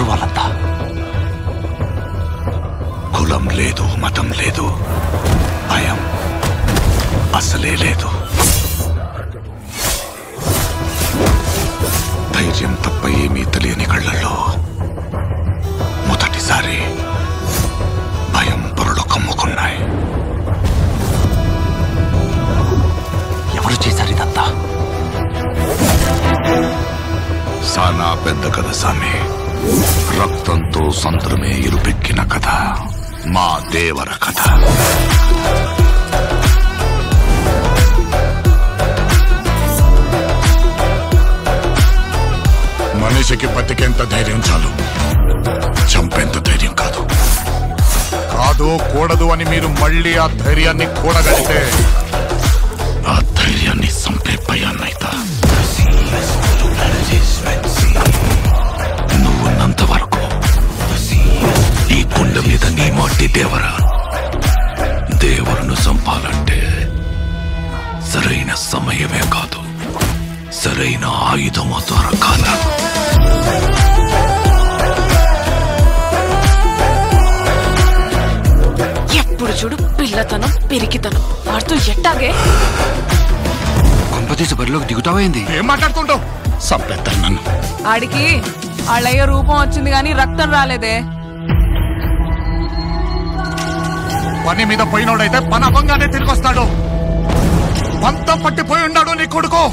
ఎవరు వాళ్ళంతా? కులం లేదు, మతం లేదు, భయం అసలే లేదు. ధైర్యం తప్ప ఏమీ తెలియని కళ్ళల్లో మొదటిసారి భయం పొరలు కమ్ముకున్నాయి. ఎవరు చేశారు ఇదంతా? సానా పెద్ద కథ సామి. రక్తంతో సంద్రమే ఇరుపెక్కిన కథ మా దేవర కథ. మనిషికి బతికేంత ధైర్యం చాలు, చంపేంత ధైర్యం కాదు. కాదు కూడదు అని మీరు మళ్ళీ ఆ ధైర్యాన్ని కూడగలితే ఆ ధైర్యాన్ని చంపే భయాన్నైతా. నువ్వున్నంత వరకు ఈ కుండ మీద నీ మట్టి దేవరా. దేవులను చంపాలంటే సరైన సమయమే కాదు, సరైన ఆయుధము దొరకాల. ఎప్పుడు చూడు పిల్లతనం పెరిగితనం వాడుతూ ఎట్టాగే. కొంపతీసి బరిలోకి దిగుతావైంది. ఏం మాట్లాడుతుంటావు? చంపేస్తాను నన్ను. ఆడికి వాళ్ళయ్య రూపం వచ్చింది గాని రక్తం రాలేదే. పని మీద పోయినోడైతే పని అవ్వంగానే తిరిగి వస్తాడు. పంతం పట్టిపోయి ఉన్నాడు నీ కొడుకు.